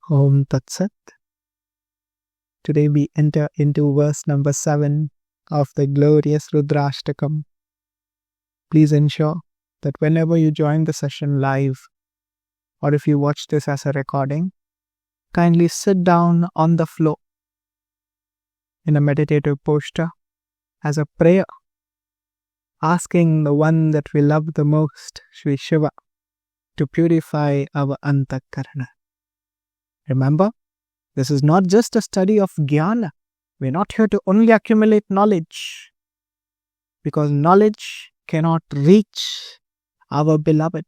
Om Tat Sat. Today we enter into verse number 7 of the glorious Rudrāṣṭakam. Please ensure that whenever you join the session live, or if you watch this as a recording, kindly sit down on the floor in a meditative posture as a prayer, asking the one that we love the most, Shri Shiva, to purify our antakarana. Remember, this is not just a study of jnana. We're not here to only accumulate knowledge, because knowledge cannot reach our beloved.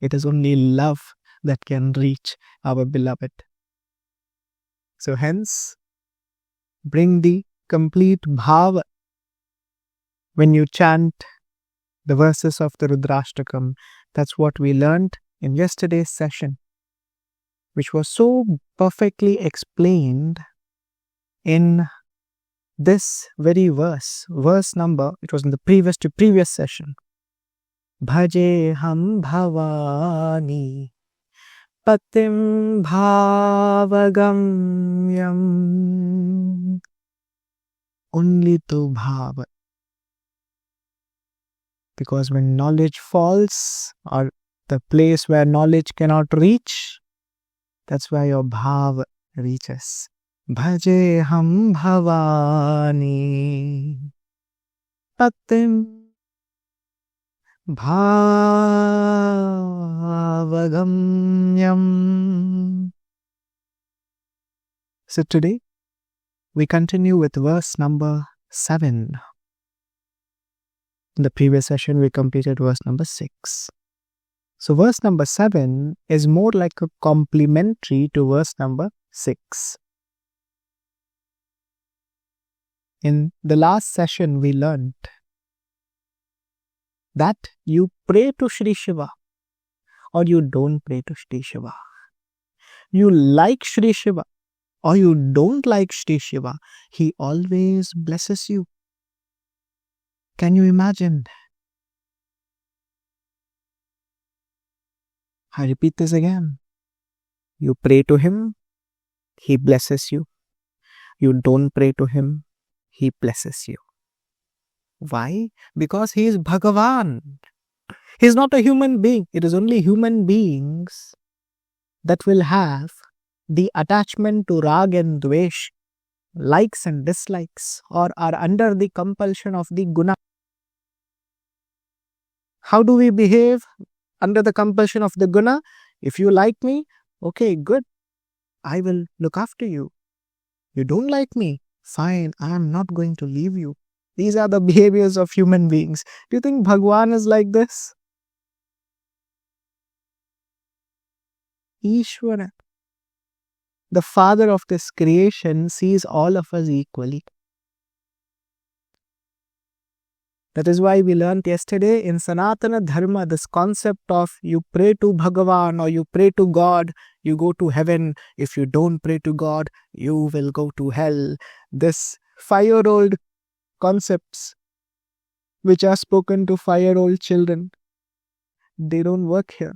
It is only love that can reach our beloved. So hence, bring the complete bhava when you chant the verses of the Rudrāṣṭakam. That's what we learned in yesterday's session, which was so perfectly explained in this very verse number. It was in the previous session. Bhajeham bhavani patim bhavagamyam. Only to bhava. Because when knowledge falls, or the place where knowledge cannot reach, that's where your bhav reaches. Bhajeham bhavani patim bhavagamyam. So today, we continue with verse number 7. In the previous session, we completed verse number 6. So verse number 7 is more like a complementary to verse number 6. In the last session, we learned that you pray to Shri Shiva or you don't pray to Shri Shiva. You like Shri Shiva or you don't like Shri Shiva. He always blesses you. Can you imagine? I repeat this again. You pray to him, he blesses you. You don't pray to him, he blesses you. Why? Because he is Bhagavan. He is not a human being. It is only human beings that will have the attachment to rag and dvesh, likes and dislikes, or are under the compulsion of the guna. How do we behave under the compulsion of the guna? If you like me, okay, good. I will look after you. You don't like me, fine, I am not going to leave you. These are the behaviors of human beings. Do you think Bhagwan is like this? Ishvara, the father of this creation, sees all of us equally. That is why we learned yesterday in Sanatana Dharma this concept of you pray to Bhagavan or you pray to God, you go to heaven. If you don't pray to God, you will go to hell. This 5-year-old concepts which are spoken to 5-year-old children, they don't work here.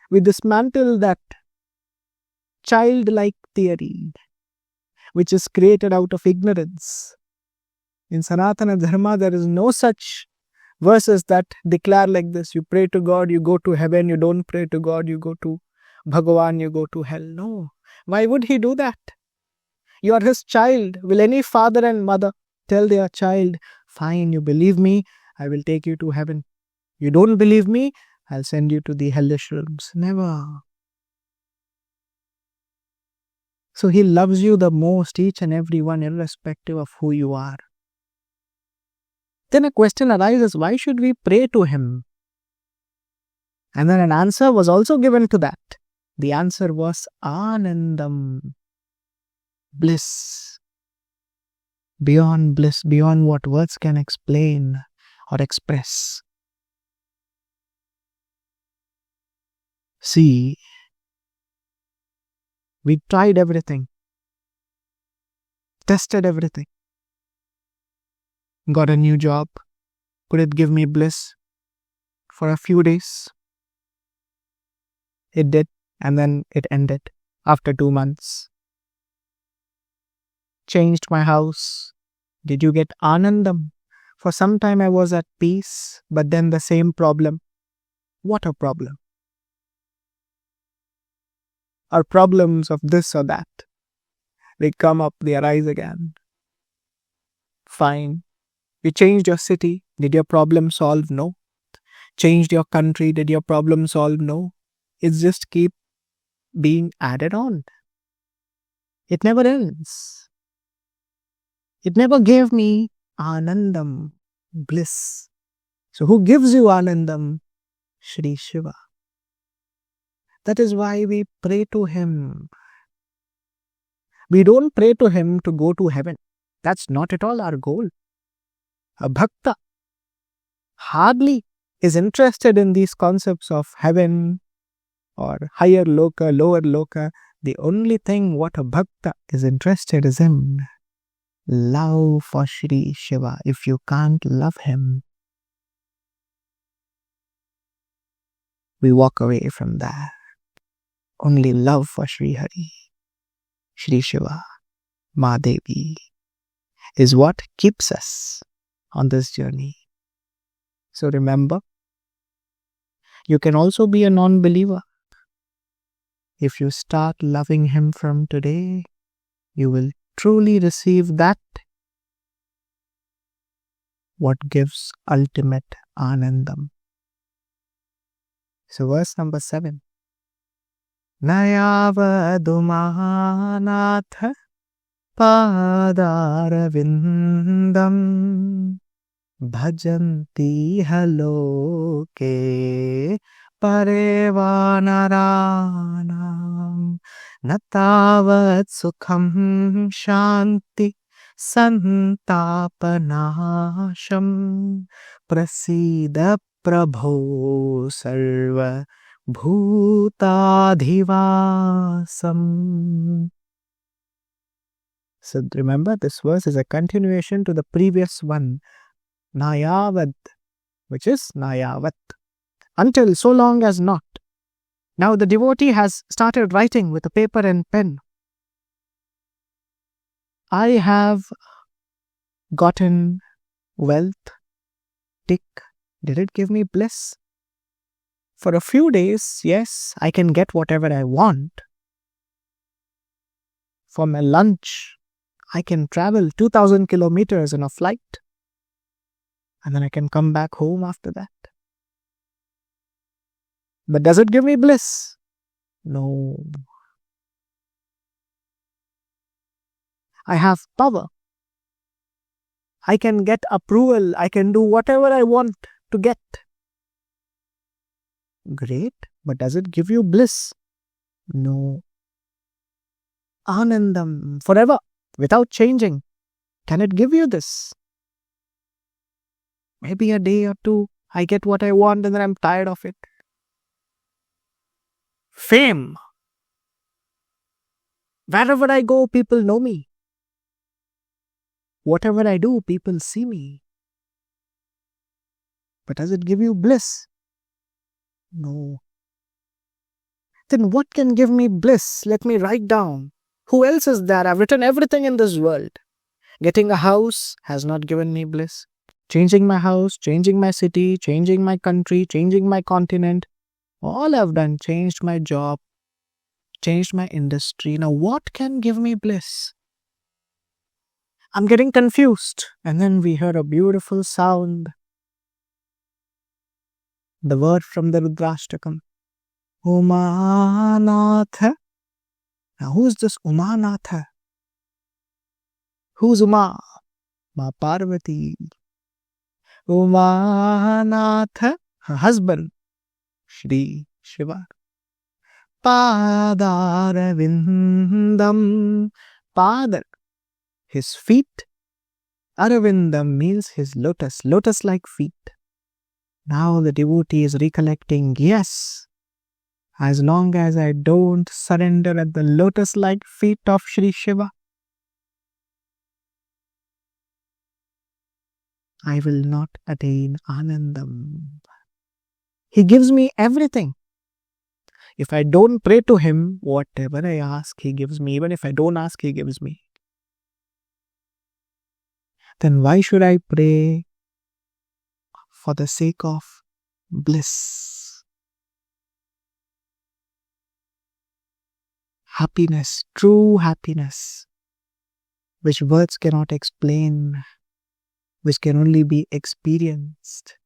We dismantle that childlike theory which is created out of ignorance. In Sanatana Dharma, there is no such verses that declare like this. You pray to God, you go to heaven. You don't pray to God, you go to Bhagavan, you go to hell. No. Why would he do that? You are his child. Will any father and mother tell their child, fine, you believe me, I will take you to heaven. You don't believe me, I'll send you to the hellish realms. Never. So he loves you the most, each and every one, irrespective of who you are. Then a question arises, why should we pray to him? And then an answer was also given to that. The answer was Anandam. Bliss. Beyond bliss, beyond what words can explain or express. See, we tried everything. Tested everything. Got a new job. Could it give me bliss for a few days? It did, and then it ended after 2 months. Changed my house. Did you get Anandam? For some time I was at peace, but then the same problem. What a problem. Or problems of this or that. They come up, they arise again. Fine. You changed your city. Did your problem solve? No. Changed your country. Did your problem solve? No. It's just keep being added on. It never ends. It never gave me Anandam, bliss. So who gives you Anandam? Shri Shiva. That is why we pray to him. We don't pray to him to go to heaven. That's not at all our goal. A bhakta hardly is interested in these concepts of heaven or higher loka, lower loka. The only thing what a bhakta is interested is in love for Shri Shiva. If you can't love him, we walk away from that. Only love for Shri Hari, Shri Shiva, Ma Devi is what keeps us on this journey. So remember, you can also be a non-believer. If you start loving him from today, you will truly receive that what gives ultimate Anandam. So verse number 7. Nayavadumanatha padaravindam bhajanti haloke parevanaraṇam natavat sukham shanti santapanasham prasida prabho sarva bhutadhivasam. So remember, this verse is a continuation to the previous one, Nayavad, which is Nayavat, until so long as not. Now the devotee has started writing with a paper and pen. I have gotten wealth, tick. Did it give me bliss? For a few days, yes, I can get whatever I want. For my lunch, I can travel 2,000 kilometers in a flight. And then I can come back home after that. But does it give me bliss? No. I have power. I can get approval. I can do whatever I want to get. Great, but does it give you bliss? No. Anandam, forever, without changing. Can it give you this? Maybe a day or two, I get what I want and then I'm tired of it. Fame. Wherever I go, people know me. Whatever I do, people see me. But does it give you bliss? No. Then what can give me bliss? Let me write down. Who else is there? I've written everything in this world. Getting a house has not given me bliss. Changing my house, changing my city, changing my country, changing my continent. All I've done, changed my job, changed my industry. Now what can give me bliss? I'm getting confused. And then we heard a beautiful sound. The word from the Rudrāṣṭakam. Umanatha. Now who is this Umanatha? Who's Uma? Ma Parvati. Umanatha, her husband, Shri Shiva. Padaravindam. Padar, his feet. Aravindam means his lotus, lotus-like feet. Now the devotee is recollecting, yes, as long as I don't surrender at the lotus-like feet of Shri Shiva, I will not attain Anandam. He gives me everything. If I don't pray to him, whatever I ask, he gives me. Even if I don't ask, he gives me. Then why should I pray for the sake of bliss, happiness, true happiness, which words cannot explain, which can only be experienced?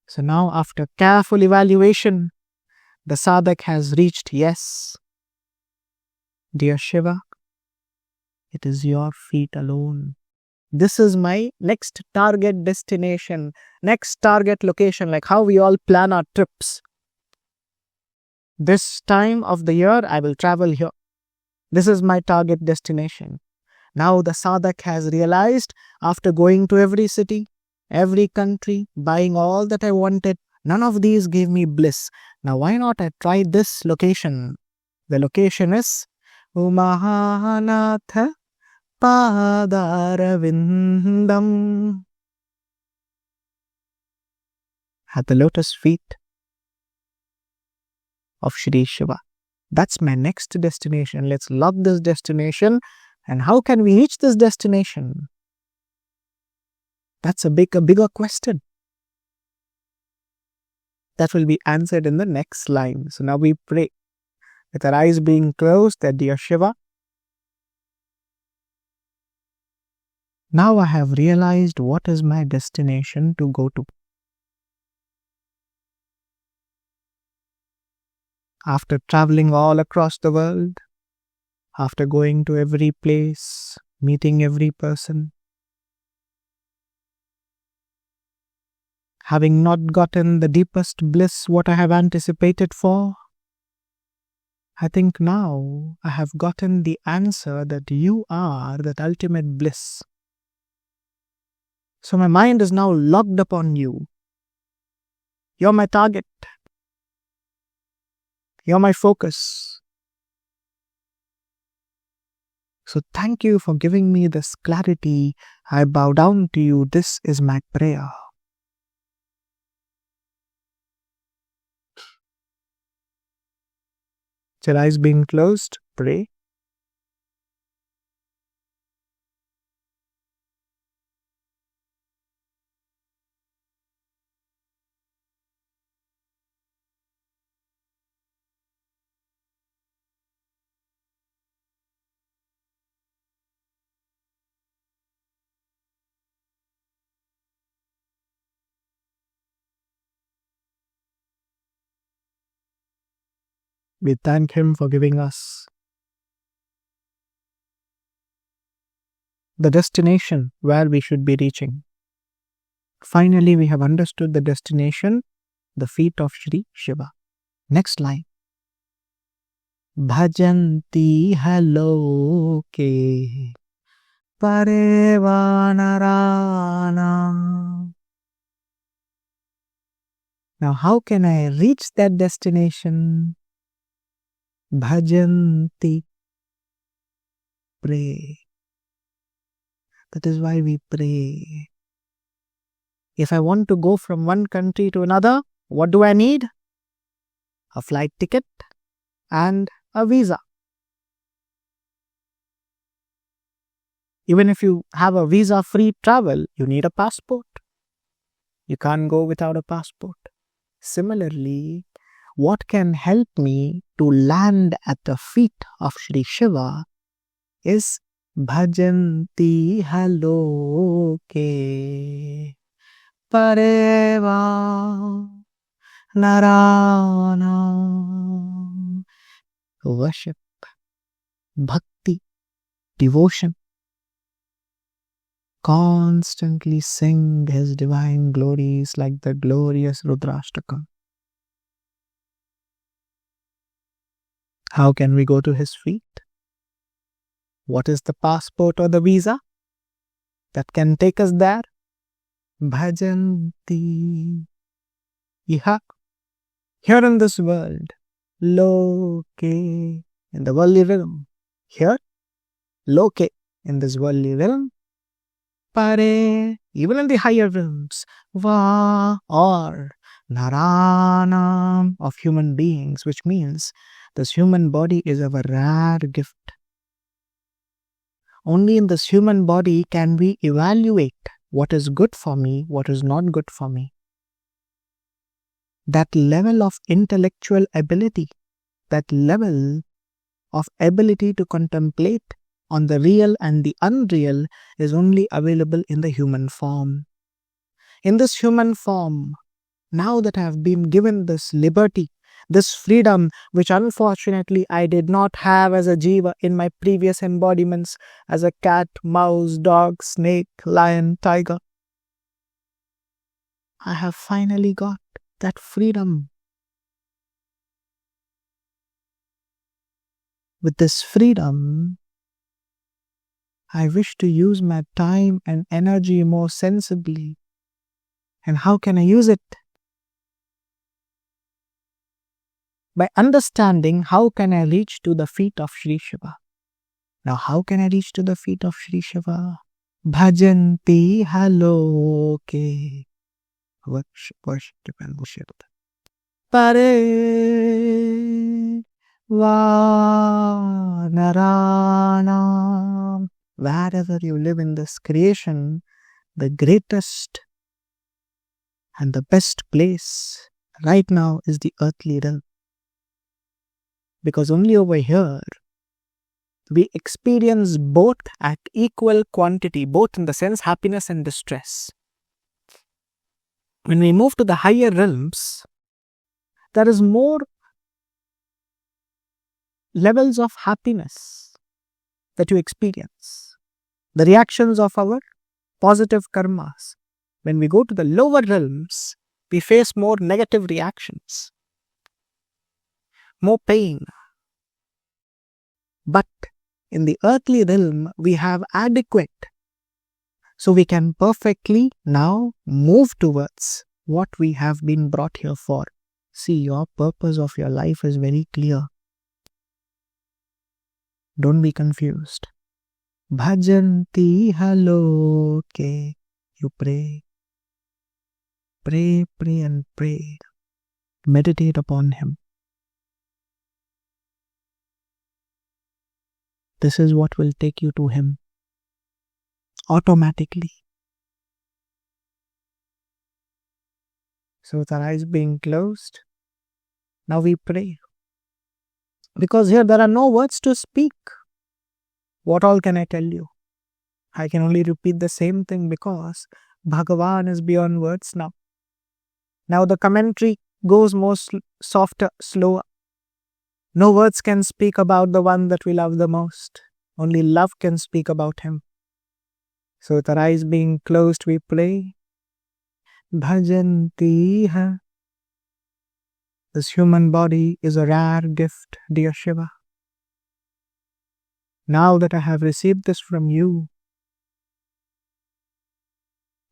So now, after careful evaluation, the sadhak has reached, yes, dear Shiva, it is your feet alone. This is my next target destination, next target location, like how we all plan our trips. This time of the year, I will travel here. This is my target destination. Now the sadhak has realized, after going to every city, every country, buying all that I wanted, none of these gave me bliss. Now why not I try this location? The location is Umahanatha Padaravindam, at the lotus feet of Shri Shiva. That's my next destination. Let's love this destination. And how can we reach this destination? That's a bigger question. That will be answered in the next line. So now we pray, with our eyes being closed, that dear Shiva, now I have realized what is my destination to go to. After traveling all across the world, after going to every place, meeting every person, having not gotten the deepest bliss what I have anticipated for, I think now I have gotten the answer that you are that ultimate bliss. So my mind is now locked upon you. You're my target. You're my focus. So thank you for giving me this clarity. I bow down to you. This is my prayer. With your eyes being closed, pray. We thank him for giving us the destination where we should be reaching. Finally, we have understood the destination, the feet of Shri Shiva. Next line. Bhajanti haloke parevanarana. Now, how can I reach that destination? Bhajanti. Pray. That is why we pray. If I want to go from one country to another, what do I need? A flight ticket and a visa. Even if you have a visa-free travel, you need a passport. You can't go without a passport. Similarly, what can help me to land at the feet of Shri Shiva is Bhajanti haloke pareva narana. Worship, bhakti, devotion. Constantly sing his divine glories like the glorious Rudrāṣṭakam. How can we go to his feet? What is the passport or the visa that can take us there? Bhajanti. Iha. Here in this world. Loke. In the worldly realm. Here. Loke. In this worldly realm. Pare. Even in the higher realms. Va. Or. Naranam, of human beings, which means this human body is a rare gift. Only in this human body can we evaluate what is good for me, what is not good for me. That level of intellectual ability, that level of ability to contemplate on the real and the unreal is only available in the human form. In this human form, now that I have been given this liberty, this freedom, which unfortunately I did not have as a jiva in my previous embodiments as a cat, mouse, dog, snake, lion, tiger, I have finally got that freedom. With this freedom, I wish to use my time and energy more sensibly. And how can I use it? By understanding how can I reach to the feet of Shri Shiva. Now how can I reach to the feet of Shri Shiva? Bhajanti haloke. Worship and worship. Pare Vanaranam. Wherever you live in this creation, the greatest and the best place right now is the earthly realm. Because only over here we experience both at equal quantity, both in the sense happiness and distress. When we move to the higher realms, there is more levels of happiness that you experience. The reactions of our positive karmas. When we go to the lower realms, we face more negative reactions, more pain. But in the earthly realm, we have adequate. So we can perfectly now move towards what we have been brought here for. See, your purpose of your life is very clear. Don't be confused. Bhajanti haloke. You pray. Pray, pray and pray. Meditate upon Him. This is what will take you to Him. Automatically. So with our eyes being closed, now we pray. Because here there are no words to speak. What all can I tell you? I can only repeat the same thing because Bhagavan is beyond words now. Now the commentary goes more softer, slower. No words can speak about the one that we love the most. Only love can speak about Him. So with our eyes being closed, we pray. Bhajanti ha. This human body is a rare gift, dear Shiva. Now that I have received this from you,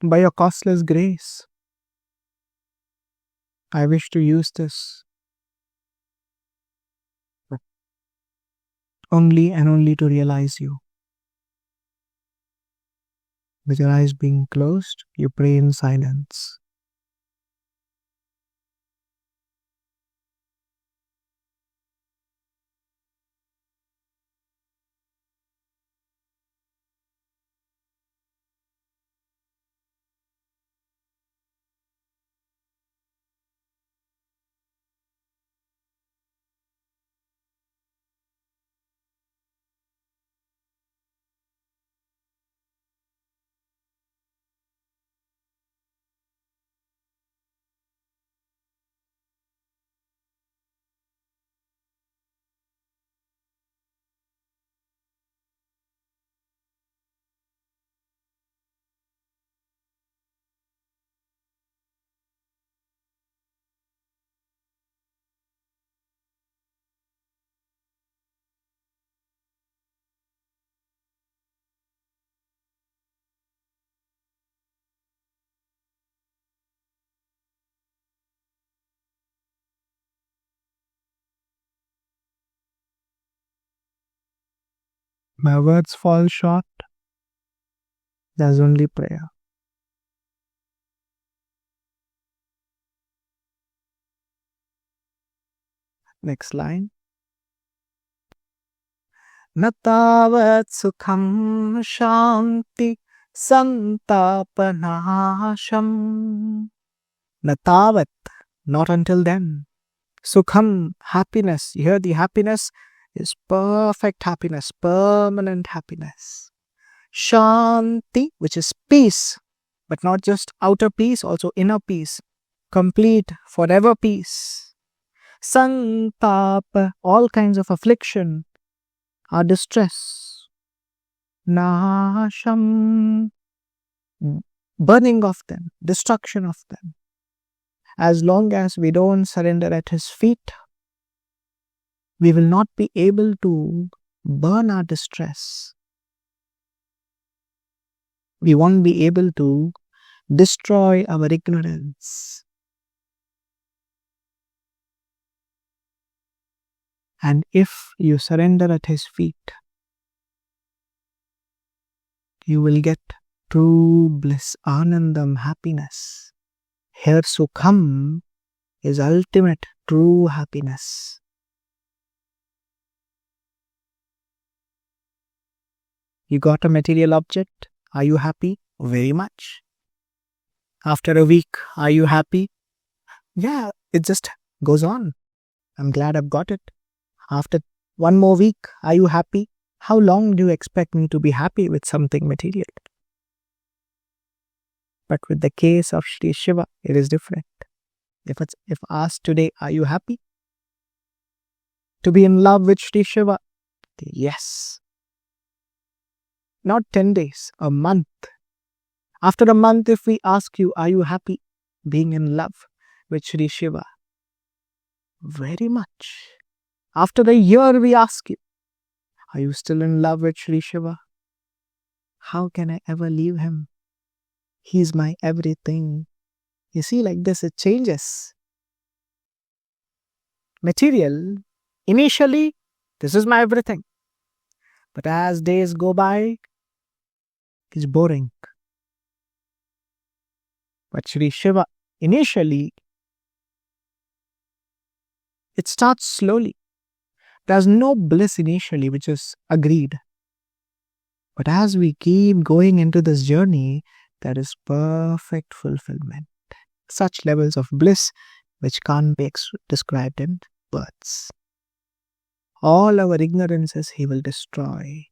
by your costless grace, I wish to use this only and only to realize you. With your eyes being closed, you pray in silence. My words fall short. There's only prayer. Next line. Natavat sukham shanti santapanasham. Natavat, not until then. Sukham, happiness. Here the happiness is perfect happiness, permanent happiness. Shanti, which is peace, but not just outer peace, also inner peace. Complete, forever peace. Santapa, all kinds of affliction, our distress. Nasham, burning of them, destruction of them. As long as we don't surrender at His feet, we will not be able to burn our distress. We won't be able to destroy our ignorance. And if you surrender at His feet, you will get true bliss, anandam, happiness. Here sukham is ultimate true happiness. You got a material object. Are you happy? Very much. After a week, are you happy? Yeah, it just goes on. I'm glad I've got it. After one more week, are you happy? How long do you expect me to be happy with something material? But with the case of Shri Shiva, it is different. If asked today, are you happy to be in love with Shri Shiva? Yes. Not 10 days, a month. After a month, if we ask you, are you happy being in love with Shri Shiva? Very much. After a year, we ask you, are you still in love with Shri Shiva? How can I ever leave him? He's my everything. You see, like this, it changes. Material, initially, this is my everything. But as days go by, it's boring. But Shri Shiva, initially, it starts slowly. There's no bliss initially, which is agreed. But as we keep going into this journey, there is perfect fulfillment. Such levels of bliss which can't be described in words. All our ignorances He will destroy.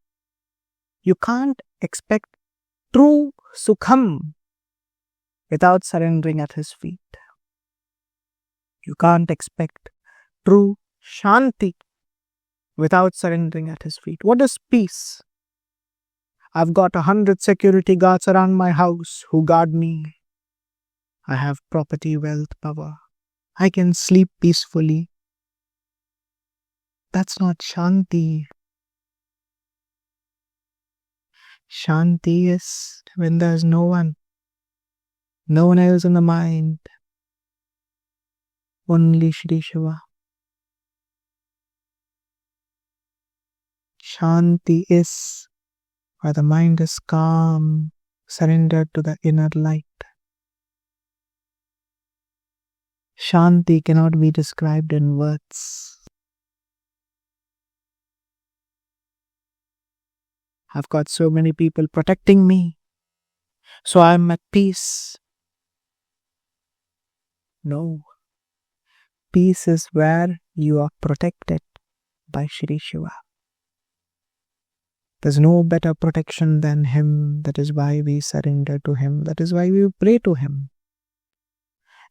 You can't expect true sukham without surrendering at His feet. You can't expect true shanti without surrendering at His feet. What is peace? I've got 100 security guards around my house who guard me. I have property, wealth, power. I can sleep peacefully. That's not shanti. Shanti is when there's no one else in the mind. Only Shri Shiva. Shanti is where the mind is calm, surrendered to the inner light. Shanti cannot be described in words. I've got so many people protecting me, so I'm at peace. No. Peace is where you are protected by Shri Shiva. There's no better protection than Him. That is why we surrender to Him. That is why we pray to Him.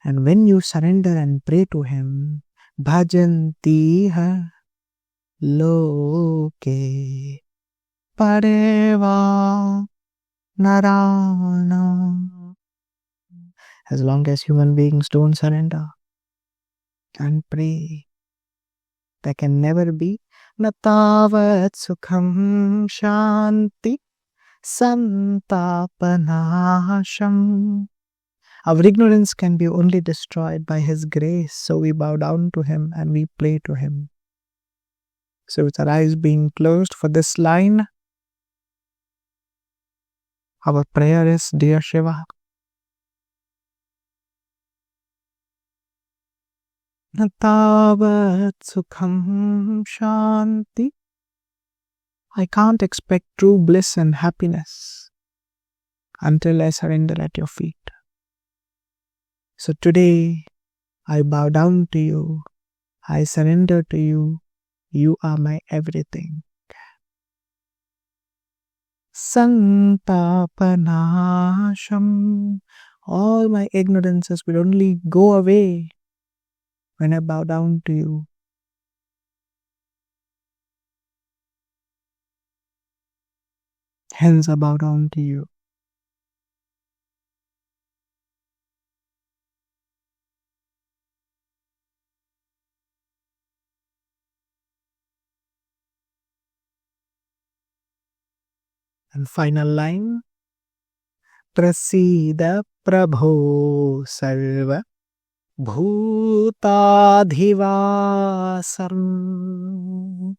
And when you surrender and pray to Him, bhajantiha loke pareva narana. As long as human beings don't surrender and pray, there can never be natavat sukham shanti santapanasham. Our ignorance can be only destroyed by His grace, so we bow down to Him and we pray to Him. So with our eyes being closed for this line, our prayer is, Dear Shiva, Natavat sukham shanti. I can't expect true bliss and happiness until I surrender at your feet. So today, I bow down to you. I surrender to you. You are my everything. Santapanasham. All my ignorances will only go away when I bow down to you. Hence I bow down to you. And final line. Prasida Prabho Sarva Bhutadhivasam.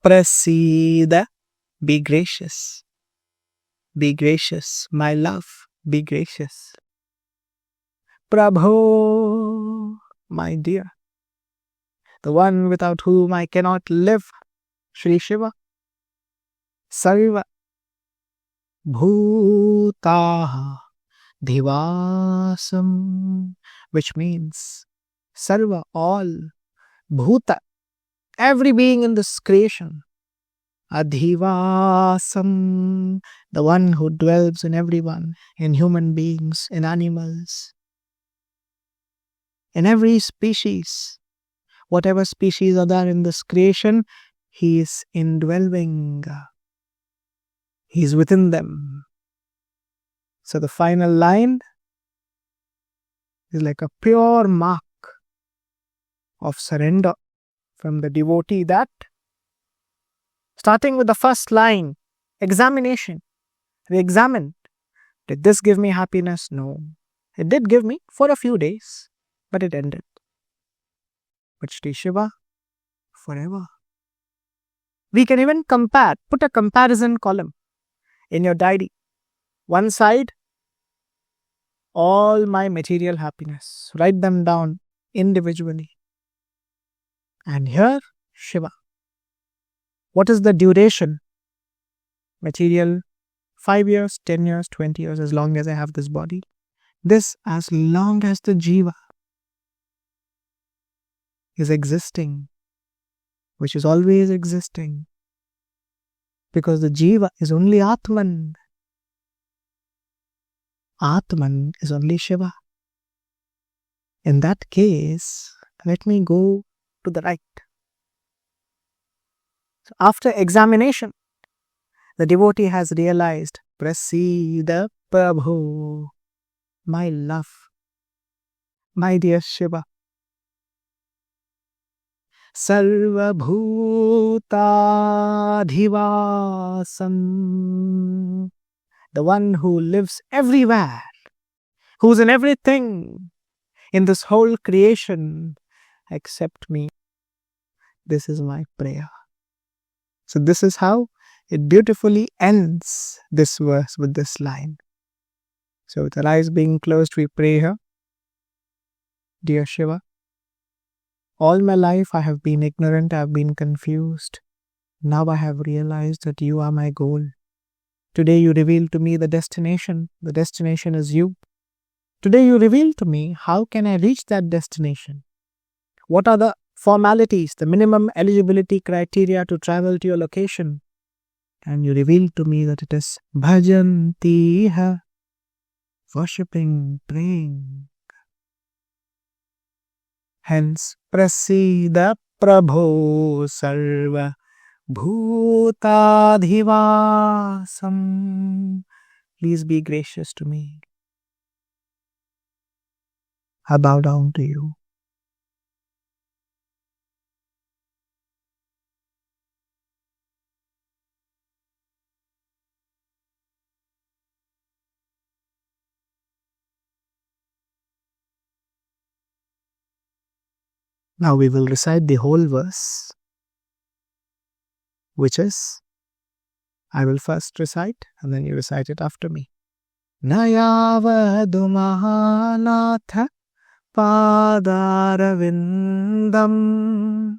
Prasida, be gracious. Be gracious, my love, be gracious. Prabho, my dear, the one without whom I cannot live, Shri Shiva. Sarva Bhuta Dhivasam, which means Sarva, all, Bhuta, every being in this creation, Adhivasam, the one who dwells in everyone, in human beings, in animals, in every species, whatever species are there in this creation, he is indwelling. He is within them. So the final line is like a pure mark of surrender from the devotee, that starting with the first line, examination. We examined. Did this give me happiness? No. It did give me for a few days, but it ended. But Shri Shiva, forever. We can even compare, put a comparison column in your diary. One side, all my material happiness. Write them down individually. And here, Shiva. What is the duration? Material, 5 years, 10 years, 20 years, as long as I have this body. This, as long as the Jiva is existing, which is always existing. Because the Jiva is only Atman. Atman is only Shiva. In that case, let me go to the right. So after examination, the devotee has realized, Prasida Prabhu, my love, my dear Shiva. Sarva Bhuta Dhivasam, the one who lives everywhere, who's in everything, in this whole creation, except me. This is my prayer. So this is how it beautifully ends this verse with this line. So with our eyes being closed, we pray here. Dear Shiva, all my life I have been ignorant, I have been confused. Now I have realized that you are my goal. Today you reveal to me the destination. The destination is you. Today you reveal to me how can I reach that destination. What are the formalities, the minimum eligibility criteria to travel to your location? And you reveal to me that it is bhajantiha, worshipping, praying. Hence, prasida prabho sarva bhutadhivasam. Please be gracious to me. I bow down to you. Now we will recite the whole verse, which is, I will first recite and then you recite it after me. Nayavadu mahanatha Padaravindam.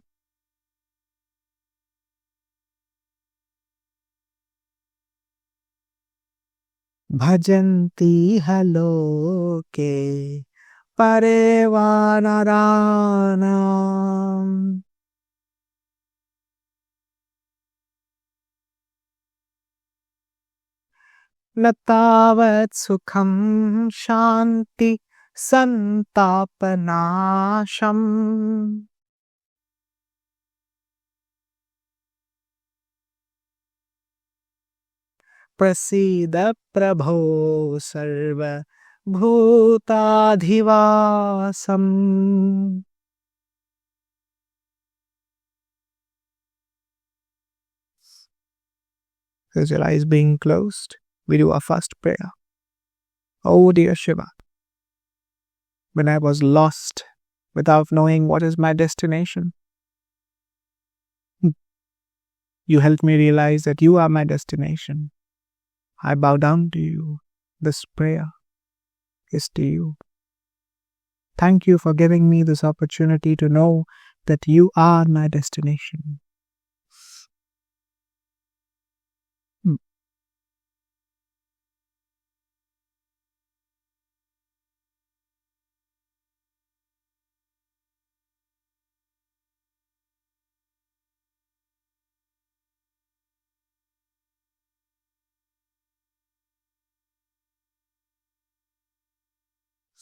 Bhajanti haloke parevanarana. Natavat sukham shanti santapanasham. Prasida prabho sarva bhutadhivasam. With your eyes being closed, we do our first prayer. Oh dear Shiva, when I was lost without knowing what is my destination, you helped me realize that you are my destination. I bow down to you. This prayer is to you. Thank you for giving me this opportunity to know that you are my destination.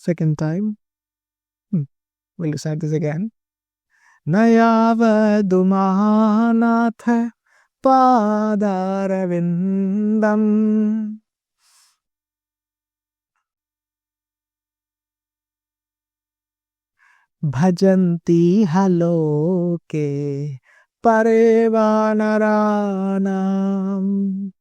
Second time. We'll recite this again. Nayavadumanatha padaravindam. Bhajanti haloke parevanarana.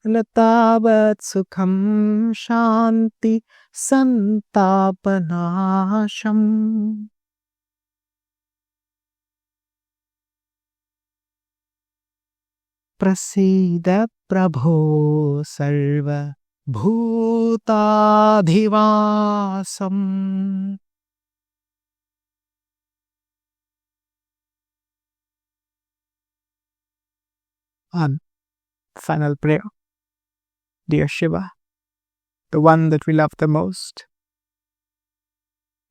Natavat sukham shanti santapanasham. Prasida prabho sarva bhutadhivasam. And final prayer. Dear Shiva, the one that we love the most,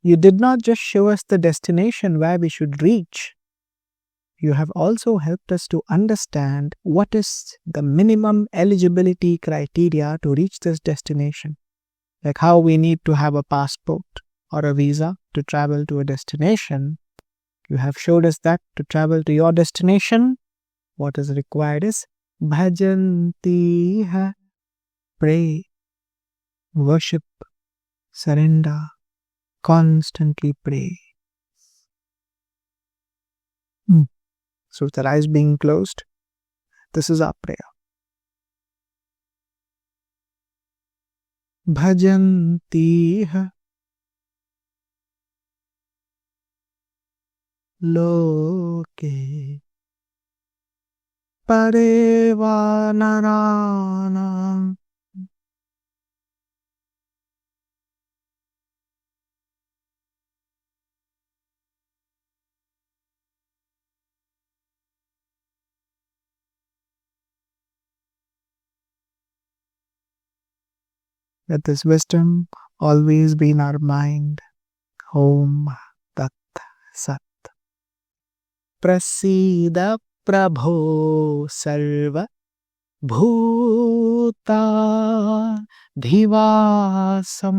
you did not just show us the destination where we should reach. You have also helped us to understand what is the minimum eligibility criteria to reach this destination. Like how we need to have a passport or a visa to travel to a destination. You have showed us that to travel to your destination, what is required is bhajanti hai. Pray, worship, surrender, constantly pray. So with the eyes being closed, this is our prayer. Bhajanti loke parevanarana. Let this wisdom always be in our mind. Om Tat Sat. Prasida Prabho Sarva Bhuta Dhivasam.